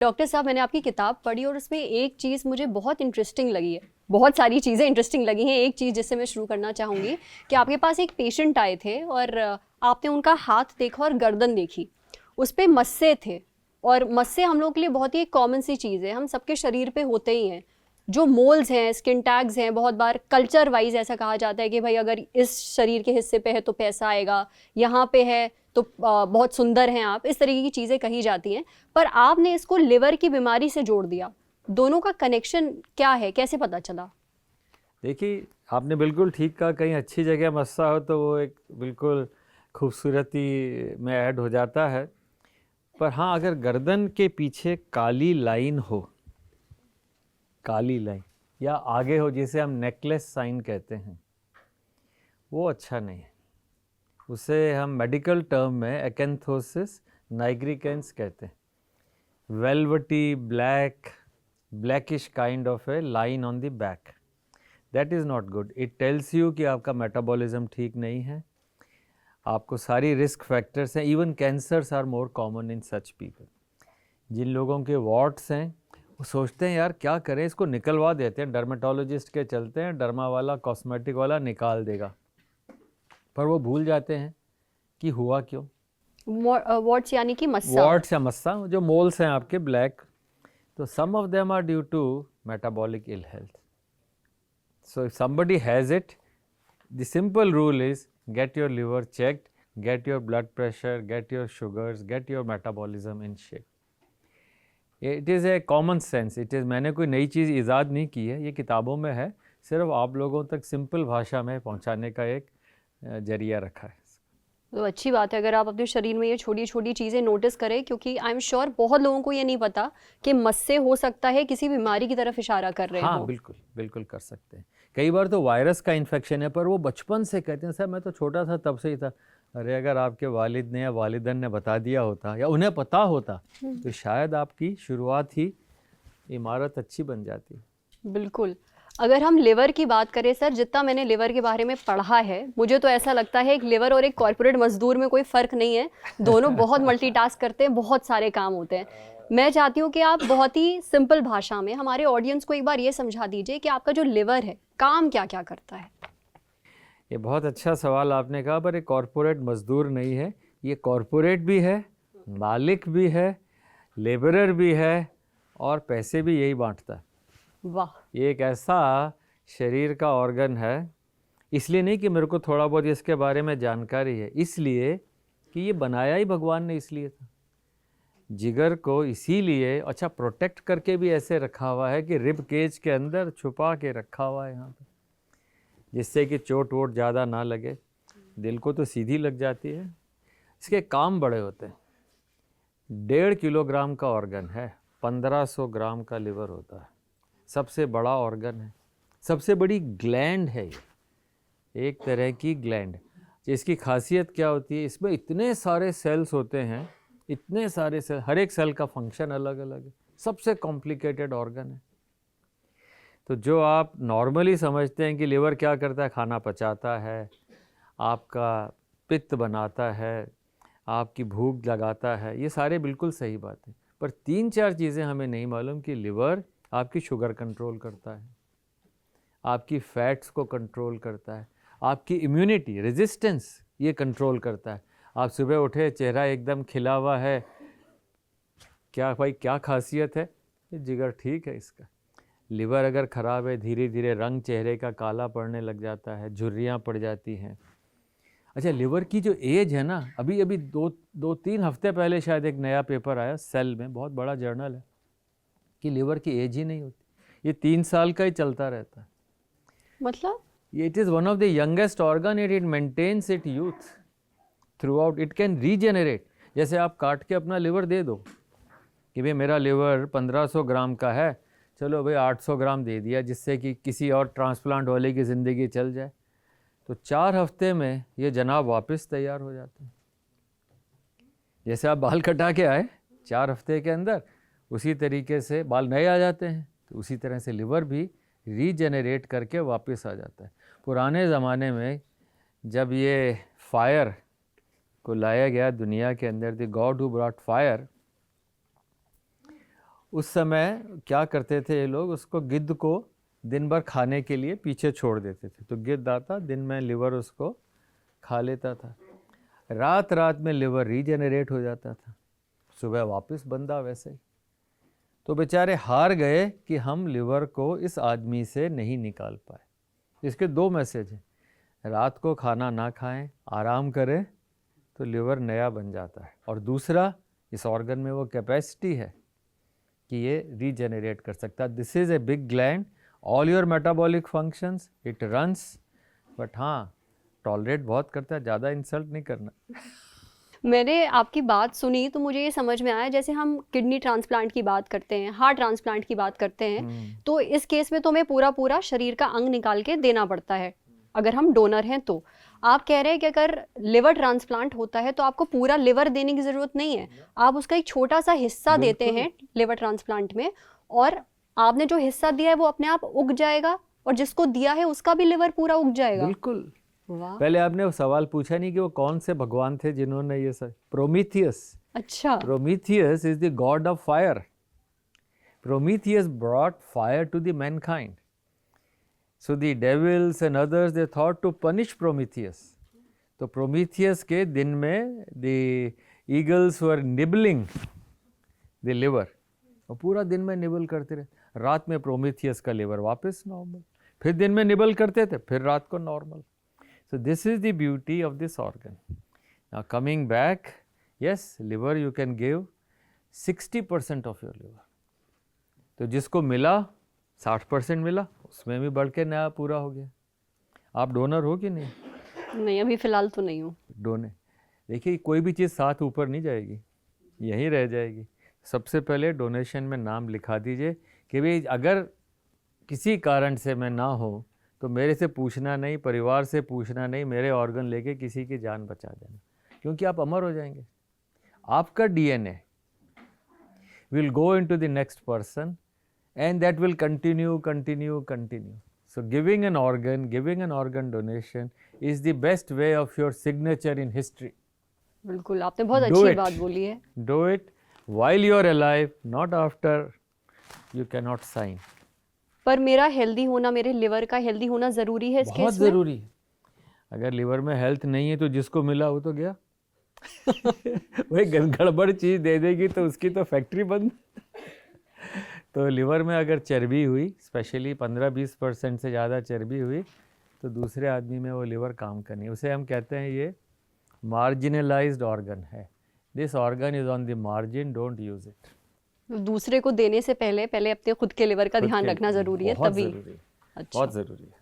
Doctor साहब, मैंने आपकी किताब पढ़ी और उसमें एक चीज़ मुझे बहुत इंटरेस्टिंग लगी है। बहुत सारी चीज़ें इंटरेस्टिंग लगी हैं। एक चीज़ जिससे मैं शुरू करना चाहूँगी कि आपके पास एक पेशेंट आए थे और आपने उनका हाथ देखा और गर्दन देखी। उस पे मस्से थे और मस्से हम लोग के लिए बहुत ही एक कॉमन सी चीज़ है, हम सबके शरीर पे होते ही हैं। जो मोल्स हैं, स्किन टैग्स हैं, बहुत बार कल्चर वाइज ऐसा कहा जाता है कि भाई अगर इस शरीर के हिस्से पे है तो पैसा आएगा, यहाँ पे है तो बहुत सुंदर हैं आप, इस तरीके की चीज़ें कही जाती हैं। पर आपने इसको लिवर की बीमारी से जोड़ दिया। दोनों का कनेक्शन क्या है, कैसे पता चला? देखिए, आपने बिल्कुल ठीक कहा। कहीं अच्छी जगह मस्सा हो तो वो एक बिल्कुल खूबसूरती में ऐड हो जाता है। पर हाँ, अगर गर्दन के पीछे काली लाइन हो, काली लाइन या आगे हो, जिसे हम नेकलेस साइन कहते हैं, वो अच्छा नहीं है। उसे हम मेडिकल टर्म में एकेंथोसिस नाइग्रिकेंस कहते हैं। Velvety blackish kind of a line on the back, that is not good. It tells you कि आपका मेटाबॉलिज्म ठीक नहीं है, आपको सारी रिस्क फैक्टर्स हैं। Even cancers are more common in such people. जिन लोगों के वॉट्स हैं वो सोचते हैं यार क्या करें, इसको निकलवा देते हैं, डर्मेटोलॉजिस्ट के चलते हैं, डर्मा वाला कॉस्मेटिक वाला निकाल देगा। पर वो भूल जाते हैं कि हुआ क्यों। वॉट्स यानी कि मस्सा? वॉट्स या मस्सा, जो मोल्स हैं आपके ब्लैक, तो some of them are due to metabolic ill health. So if somebody has it, the simple rule is get your liver checked, get your blood pressure, get your sugars, get your metabolism in shape. It is a common sense. It is, मैंने कोई नई चीज़ ईजाद नहीं की है, ये किताबों में है, सिर्फ आप लोगों तक सिंपल भाषा में पहुंचाने का एक जरिया रखा है। तो अच्छी बात है अगर आप अपने शरीर में ये छोटी छोटी चीज़ें नोटिस करें, क्योंकि आई एम श्योर बहुत लोगों को ये नहीं पता कि मस्से हो सकता है किसी बीमारी की तरफ इशारा कर रहे हाँ, हो। बिल्कुल बिल्कुल कर सकते हैं। कई बार तो वायरस का इन्फेक्शन है, पर वो बचपन से कहते हैं सर मैं तो छोटा था तब से ही था। अरे अगर आपके वालिद ने या वालिदन ने बता दिया होता या उन्हें पता होता तो शायद आपकी शुरुआत ही इमारत अच्छी बन जाती। बिल्कुल। अगर हम लिवर की बात करें सर, जितना मैंने लिवर के बारे में पढ़ा है, मुझे तो ऐसा लगता है एक लिवर और एक कॉर्पोरेट मजदूर में कोई फ़र्क नहीं है। दोनों बहुत मल्टीटास्क करते हैं, बहुत सारे काम होते हैं। मैं चाहती हूँ कि आप बहुत ही सिंपल भाषा में हमारे ऑडियंस को एक बार ये समझा दीजिए कि आपका जो लिवर है, काम क्या-क्या करता है? ये बहुत अच्छा सवाल आपने कहा, पर एक कॉरपोरेट मजदूर नहीं है, ये कॉरपोरेट भी है, मालिक भी है, लेबरर भी है और पैसे भी यही बांटता है। वाह! ये एक ऐसा शरीर का ऑर्गन है, इसलिए नहीं कि मेरे को थोड़ा बहुत इसके बारे में जानकारी है, इसलिए कि ये बनाया ही भगवान ने इसलिए था। जिगर को इसीलिए अच्छा प्रोटेक्ट करके भी ऐसे रखा हुआ है कि रिब केज के अंदर छुपा के रखा हुआ है यहाँ पे, जिससे कि चोट वोट ज़्यादा ना लगे। दिल को तो सीधी लग जाती है। इसके काम बड़े होते हैं। 1.5 किलोग्राम का ऑर्गन है, 1500 ग्राम का लिवर होता है, सबसे बड़ा ऑर्गन है, सबसे बड़ी ग्लैंड है ये, एक तरह की ग्लैंड। इसकी खासियत क्या होती है, इसमें इतने सारे सेल्स होते हैं, इतने सारे सेल, हर एक सेल का फंक्शन अलग अलग है, सबसे कॉम्प्लिकेटेड ऑर्गन है। तो जो आप नॉर्मली समझते हैं कि लिवर क्या करता है, खाना पचाता है, आपका पित्त बनाता है, आपकी भूख लगाता है, ये सारे बिल्कुल सही बात है। पर 3-4 चीज़ें हमें नहीं मालूम कि लिवर आपकी शुगर कंट्रोल करता है, आपकी फैट्स को कंट्रोल करता है, आपकी इम्यूनिटी रेजिस्टेंस ये कंट्रोल करता है। आप सुबह उठे, चेहरा एकदम खिला हुआ है, क्या भाई क्या खासियत है, ये जिगर ठीक है इसका। लिवर अगर ख़राब है, धीरे धीरे रंग चेहरे का काला पड़ने लग जाता है, झुर्रियाँ पड़ जाती हैं। अच्छा, लिवर की जो एज है ना, अभी अभी 2-3 हफ्ते पहले शायद एक नया पेपर आया सेल में, बहुत बड़ा जर्नल है, कि लिवर की एज ही नहीं होती, ये 3 साल का ही चलता रहता है। मतलब? It is one of the youngest organ, it maintains it youth throughout, it can regenerate. जैसे आप काट के अपना लिवर दे दो कि भाई मेरा लिवर 1500 ग्राम का है, चलो भाई 800 ग्राम दे दिया, जिससे कि किसी और ट्रांसप्लांट वाले की ज़िंदगी चल जाए, तो 4 हफ्ते में ये जनाब वापस तैयार हो जाते हैं। जैसे आप बाल कटा के आए 4 हफ्ते के अंदर, उसी तरीके से बाल नए आ जाते हैं, तो उसी तरह से लिवर भी रीजेनरेट करके वापस आ जाता है। पुराने ज़माने में जब ये फायर को लाया गया दुनिया के अंदर, the God who brought fire, उस समय क्या करते थे ये लोग, उसको गिद्ध को दिन भर खाने के लिए पीछे छोड़ देते थे, तो गिद्ध आता दिन में लिवर उसको खा लेता था, रात रात में लिवर रीजेनरेट हो जाता था, सुबह वापस बंदा वैसे ही। तो बेचारे हार गए कि हम लिवर को इस आदमी से नहीं निकाल पाए। इसके दो मैसेज हैं, रात को खाना ना खाएं, आराम करें तो लिवर नया बन जाता है, और दूसरा इस ऑर्गन में वो कैपेसिटी है कि ये रीजेनरेट कर सकता है। This is a big gland, all your metabolic functions it runs, but हाँ टॉलरेट बहुत करता है, ज़्यादा इंसल्ट नहीं करना। मैंने आपकी बात सुनी तो मुझे ये समझ में आया, जैसे हम किडनी ट्रांसप्लांट की बात करते हैं, हार्ट ट्रांसप्लांट की बात करते हैं, तो इस केस में तो हमें पूरा पूरा शरीर का अंग निकाल के देना पड़ता है अगर हम डोनर हैं तो। आप कह रहे हैं कि अगर लिवर ट्रांसप्लांट होता है तो आपको पूरा लिवर देने की ज़रूरत नहीं है, आप उसका एक छोटा सा हिस्सा देते हैं लिवर ट्रांसप्लांट में, और आपने जो हिस्सा दिया है वो अपने आप उग जाएगा, और जिसको दिया है उसका भी लिवर पूरा उग जाएगा। बिल्कुल। वाह। पहले आपने वो सवाल पूछा नहीं कि वो कौन से भगवान थे जिन्होंने ये सब। प्रोमीथियस। अच्छा। Prometheus is the god of fire. Prometheus brought fire to the mankind, so the devils and others they thought to punish Prometheus. तो प्रोमीथियस के दिन में the eagles were nibbling the liver, और पूरा दिन में निबल करते रहे, रात में प्रोमीथियस का लिवर वापस नॉर्मल, फिर दिन में निबल करते थे, फिर रात को normal. So this is the beauty of this organ. Now coming back, yes, liver you can give 60% of your liver. तो जिसको मिला 60% मिला, उसमें भी बढ़ के नया पूरा हो गया। आप डोनर हो कि नहीं? नहीं, अभी फ़िलहाल तो नहीं हूँ। डोने देखिए, कोई भी चीज़ 7 ऊपर नहीं जाएगी, यहीं रह जाएगी। सबसे पहले डोनेशन में नाम लिखा दीजिए कि भाई अगर किसी कारण से मैं ना हो तो मेरे से पूछना नहीं, परिवार से पूछना नहीं, मेरे ऑर्गन लेके किसी की जान बचा देना, क्योंकि आप अमर हो जाएंगे। आपका DNA will go into the next person and that will continue continue continue. So giving an organ donation is the best way of your signature in history. बिल्कुल, आपने बहुत अच्छी बात बोली है। Do it while you are alive, not after. You cannot sign. पर मेरा healthy होना, मेरे लिवर का हेल्दी होना ज़रूरी है इस केस में? बहुत ज़रूरी है। अगर लिवर में हेल्थ नहीं है तो जिसको मिला वो तो गया। वही गड़बड़ चीज़ दे देगी तो उसकी तो फैक्ट्री बंद। तो लिवर में अगर चर्बी हुई, स्पेशली 15-20% से ज़्यादा चर्बी हुई, तो दूसरे आदमी में वो लिवर काम करनी, उसे हम कहते हैं ये मार्जिनलाइज्ड ऑर्गन है। This organ is on the margin, don't use it. दूसरे को देने से पहले अपने खुद के लिवर का ध्यान रखना ज़रूरी है, तभी। बहुत ज़रूरी है।